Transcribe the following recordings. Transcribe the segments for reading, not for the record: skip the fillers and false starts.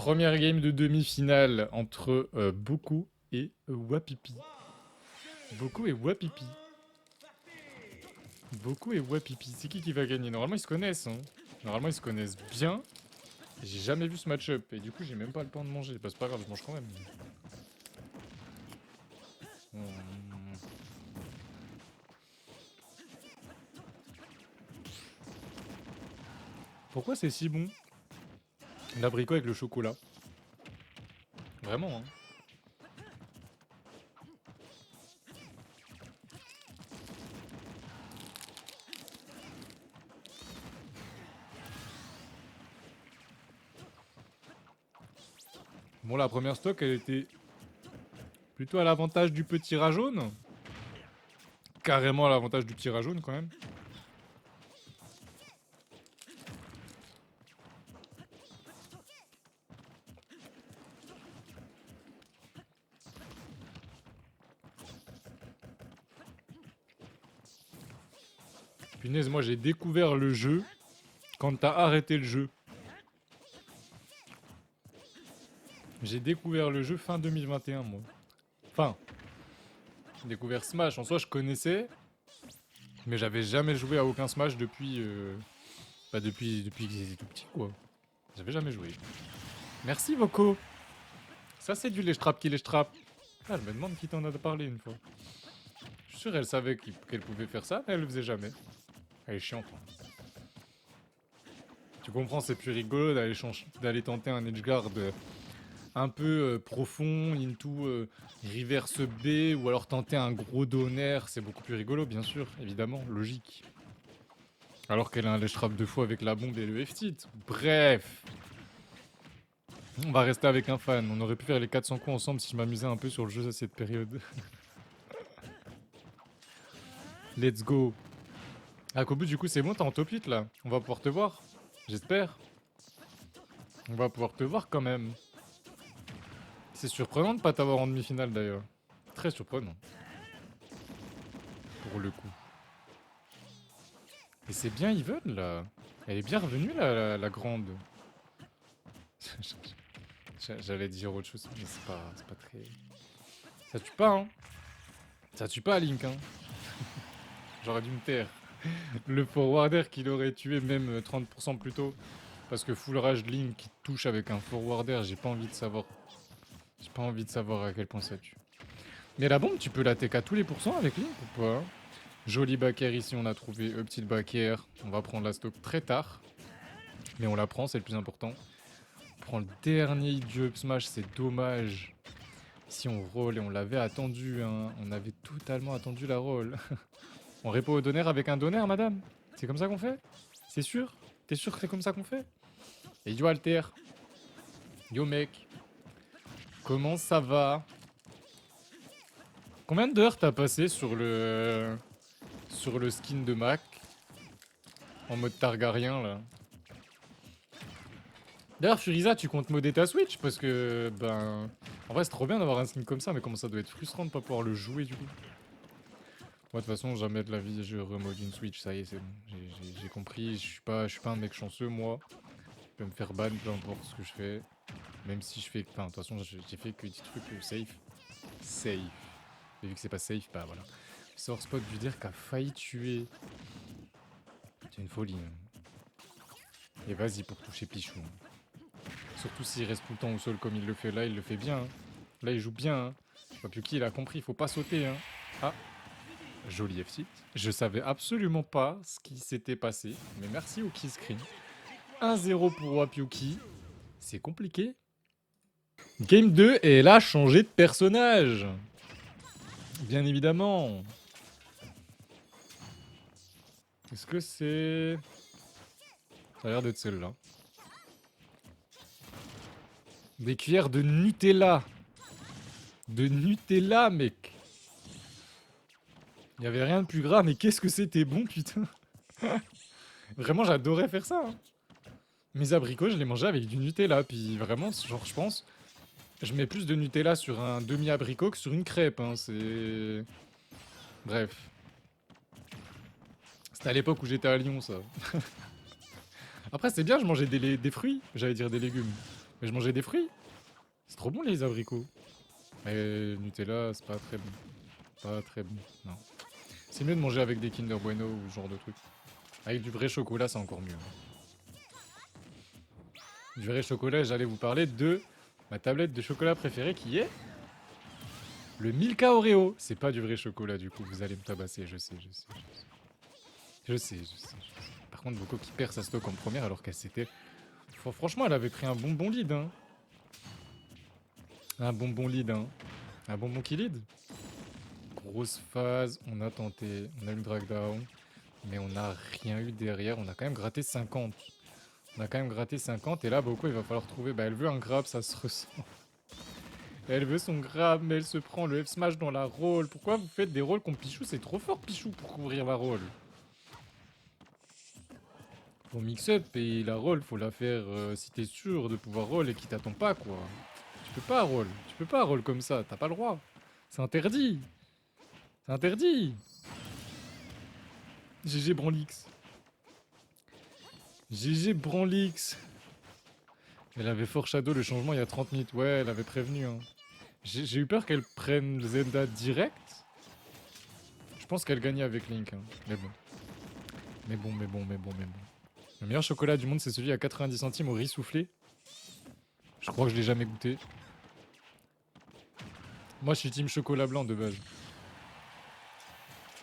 Première game de demi-finale entre Boku et Wapipi. Boku et Wapipi. Boku et Wapipi. C'est qui va gagner? Normalement, ils se connaissent. Hein. Normalement, ils se connaissent bien. J'ai jamais vu ce match-up. Et du coup, j'ai même pas le temps de manger. Bah, c'est pas grave, je mange quand même. Pourquoi c'est si bon? L'abricot avec le chocolat. Vraiment, hein. Bon, la première stock, elle était plutôt à l'avantage du petit rat jaune. Carrément à l'avantage du petit rat jaune, quand même. Punaise, moi j'ai découvert le jeu quand t'as arrêté le jeu. J'ai découvert le jeu fin 2021, moi. Enfin, j'ai découvert Smash. En soi, je connaissais, mais j'avais jamais joué à aucun Smash depuis... depuis que j'étais tout petit, quoi. J'avais jamais joué. Merci, Voco. Ça, c'est du lèche-trap qui lèche-trap. Ah, je me demande qui t'en a parlé une fois. Je suis sûr, elle savait qu'elle pouvait faire ça, mais elle le faisait jamais. Elle est chiante. Hein. Tu comprends, c'est plus rigolo d'aller tenter un edgeguard un peu profond, into reverse B, ou alors tenter un gros donner, c'est beaucoup plus rigolo, bien sûr, évidemment, logique. Alors qu'elle a un lèche-trap 2 fois avec la bombe et le F-tit. Bref. On va rester avec un fan. On aurait pu faire les 400 coups ensemble si je m'amusais un peu sur le jeu à cette période. Let's go. Ah, Kobu, du coup, c'est bon, t'es en top 8 là. On va pouvoir te voir. J'espère. On va pouvoir te voir quand même. C'est surprenant de pas t'avoir en demi-finale d'ailleurs. Très surprenant. Pour le coup. Et c'est bien Yvonne là. Elle est bien revenue là, la grande. J'allais dire autre chose, mais c'est pas très... Ça tue pas, hein. Ça tue pas, Link, hein. J'aurais dû me taire. Le forwarder qui l'aurait tué même 30% plus tôt. Parce que full rage Link qui touche avec un forwarder, j'ai pas envie de savoir. J'ai pas envie de savoir à quel point ça tue. Mais la bombe, tu peux la TK à tous les pourcents avec Link ou pas? Joli backer ici, on a trouvé un petit backer. On va prendre la stock très tard. Mais on la prend, c'est le plus important. On prend le dernier idiot up smash, c'est dommage. Si on roll et on l'avait attendu, hein. On avait totalement attendu la roll. On repo au donner avec un donner, madame? C'est comme ça qu'on fait? C'est sûr? T'es sûr que c'est comme ça qu'on fait? Et yo Alter. Yo mec. Comment ça va? Combien d'heures t'as passé sur le skin de Mac? En mode Targaryen là. D'ailleurs Furiza, tu comptes modder ta Switch? Parce que ben... En vrai c'est trop bien d'avoir un skin comme ça, mais comment ça doit être frustrant de pas pouvoir le jouer du coup. Moi de toute façon jamais de la vie je remode une Switch, ça y est c'est bon. J'ai compris, je suis pas un mec chanceux moi. Je peux me faire ban peu importe ce que je fais. Même si je fais... Enfin de toute façon j'ai fait que des trucs safe. Safe. Et vu que c'est pas safe, bah voilà. Sort spot lui dire qu'a failli tuer. C'est une folie. Hein. Et vas-y pour toucher Pichou. Surtout s'il reste tout le temps au sol comme il le fait là, il le fait bien. Hein. Là il joue bien. Hein. Wapiuki il a compris, il faut pas sauter. Hein. Ah, joli F-Sit. Je savais absolument pas ce qui s'était passé. Mais merci au kill screen. 1-0 pour Wapiuki. C'est compliqué. Game 2 et elle a changé de personnage. Bien évidemment. Est-ce que c'est... Ça a l'air d'être celle-là. Des cuillères de Nutella. De Nutella, mec. Il y avait rien de plus gras, mais qu'est-ce que c'était bon, putain. Vraiment, j'adorais faire ça. Hein. Mes abricots, je les mangeais avec du Nutella. Puis vraiment, genre, je pense, je mets plus de Nutella sur un demi-abricot que sur une crêpe. Hein. C'est... Bref. C'était à l'époque où j'étais à Lyon, ça. Après, c'est bien, je mangeais des fruits. J'allais dire des légumes. Mais je mangeais des fruits. C'est trop bon les abricots. Mais Nutella, c'est pas très bon. Pas très bon, non. C'est mieux de manger avec des Kinder Bueno ou ce genre de trucs. Avec du vrai chocolat, c'est encore mieux. Du vrai chocolat, j'allais vous parler de ma tablette de chocolat préférée qui est le Milka Oreo. C'est pas du vrai chocolat du coup, vous allez me tabasser, je sais, je sais, je sais. Je sais, je sais, je sais. Par contre, Boko qui perd sa stock en première alors qu'elle s'était... Franchement, elle avait pris un bonbon lead, hein. Un bonbon lead, hein. Un bonbon qui lead. Grosse phase, on a tenté, on a eu le drag down, mais on n'a rien eu derrière. On a quand même gratté 50. On a quand même gratté 50 et là, Boko, il va falloir trouver... Bah, elle veut un grab, ça se ressent. Elle veut son grab, mais elle se prend le F-smash dans la roll. Pourquoi vous faites des rolls contre Pichou? C'est trop fort, Pichou, pour couvrir la roll. Faut mix-up et la roll, faut la faire si t'es sûr de pouvoir roll et qu'il t'attend pas, quoi. Tu peux pas roll. Tu peux pas roll comme ça, t'as pas le droit. C'est interdit. C'est interdit. GG Branlix. GG Branlix. Elle avait foreshadow le changement il y a 30 minutes. Ouais, elle avait prévenu. Hein. J'ai eu peur qu'elle prenne Zelda direct. Je pense qu'elle gagnait avec Link. Hein. Mais bon. Mais bon, mais bon, mais bon, mais bon. Le meilleur chocolat du monde, c'est celui à 90 centimes au riz soufflé. Je crois que je l'ai jamais goûté. Moi, je suis team chocolat blanc de base.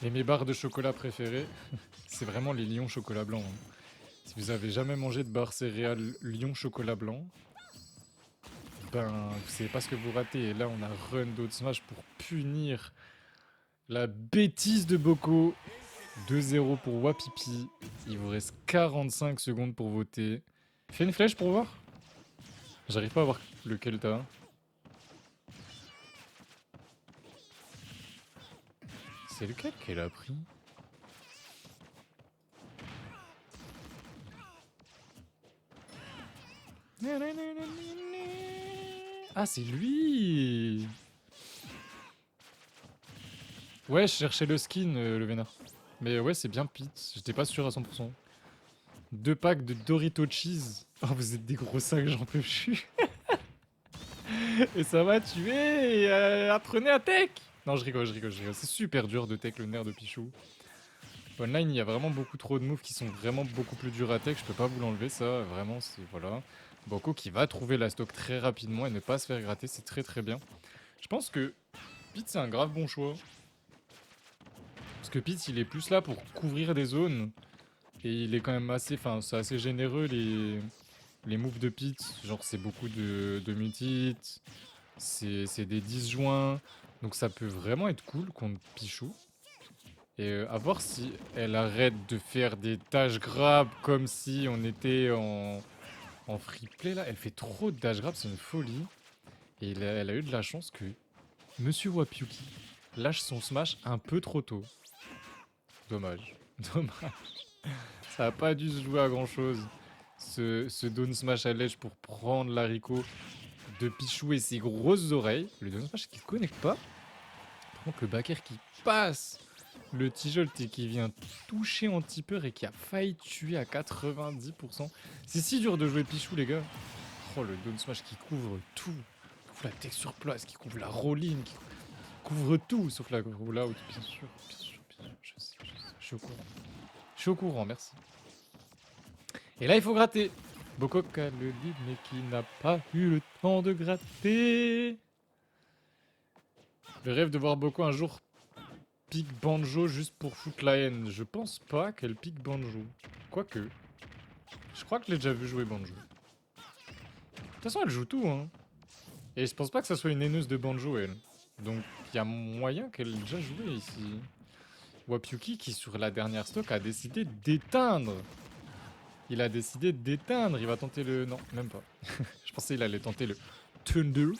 Et mes barres de chocolat préférées, c'est vraiment les Lions chocolat blanc. Hein. Si vous avez jamais mangé de barres céréales Lion chocolat blanc, ben, vous savez pas ce que vous ratez. Et là, on a run d'autres smash pour punir la bêtise de Boko. 2-0 pour Wapipi. Il vous reste 45 secondes pour voter. Fais une flèche pour voir. J'arrive pas à voir lequel t'as. C'est lequel qu'elle a pris? Ah, c'est lui! Ouais, je cherchais le skin, le vénard. Mais ouais, c'est bien Pete. J'étais pas sûr à 100%. 2 packs de Dorito Cheese. Oh, vous êtes des gros sacs, j'en peux plus. Et ça va tuer. Apprenez à tech. Non, je rigole, je rigole, je rigole. C'est super dur de tech le nerf de Pichou. Online, il y a vraiment beaucoup trop de moves qui sont vraiment beaucoup plus durs à tech. Je peux pas vous l'enlever, ça. Vraiment, c'est... Voilà. Boko qui va trouver la stock très rapidement et ne pas se faire gratter. C'est très très bien. Je pense que Pete, c'est un grave bon choix. Parce que Pete, il est plus là pour couvrir des zones. Et il est quand même assez... Enfin, c'est assez généreux, les moves de Pete. Genre, c'est beaucoup de multi-hits. C'est des 10 joints. Donc ça peut vraiment être cool contre Pichou. Et à voir si elle arrête de faire des tâches grab comme si on était en free play là. Elle fait trop de dash grab, c'est une folie. Et elle a eu de la chance que Monsieur Wapyuki lâche son smash un peu trop tôt. Dommage. Dommage. Ça a pas dû se jouer à grand chose. Ce down smash à l'edge pour prendre l'haricot de Pichou et ses grosses oreilles. Le down smash qui ne connecte pas. Par contre, le backer qui passe le T-Jolt et qui vient toucher anti-peur et qui a failli tuer à 90%. C'est si dur de jouer Pichou, les gars. Oh, le down smash qui couvre tout. Qui couvre la tech sur place, qui couvre la roll-in, qui couvre tout, sauf la roll-out, bien sûr, bien sûr, bien sûr. Je sais, je suis au courant. Je suis au courant, merci. Et là, il faut gratter. Bokok a le lead, mais qui n'a pas eu le temps de gratter. Le rêve de voir Boko un jour pique Banjo juste pour foutre la haine. Je pense pas qu'elle pique Banjo. Quoique. Je crois que je l'ai déjà vu jouer Banjo. De toute façon, elle joue tout, hein. Et je pense pas que ça soit une haineuse de Banjo, elle. Donc, il y a moyen qu'elle ait déjà joué ici. Wapyuki, qui sur la dernière stock a décidé d'éteindre. Il a décidé d'éteindre. Il va tenter le... Non, même pas. Je pensais qu'il allait tenter le Thunder.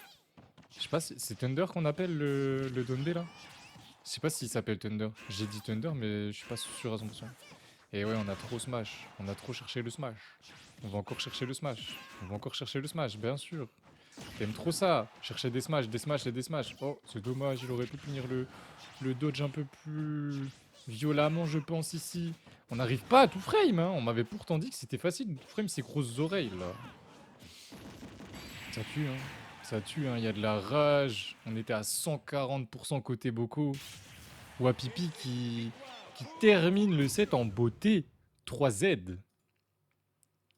Je sais pas si c'est Thunder qu'on appelle le Donde là. Je sais pas s'il s'appelle Thunder. J'ai dit Thunder, mais je suis pas sûr à 100%. Et ouais, on a trop smash. On a trop cherché le smash. On va encore chercher le smash. On va encore chercher le smash, bien sûr. T'aimes trop ça. Chercher des smash, des smash et des smash. Oh, c'est dommage, il aurait pu tenir le dodge un peu plus violemment, je pense, ici. On n'arrive pas à tout frame, hein. On m'avait pourtant dit que c'était facile de tout frame ces grosses oreilles, là. Ça tue, hein. Ça tue, hein. Il y a de la rage. On était à 140% côté Boko. Wapipi qui termine le set en beauté. 3Z.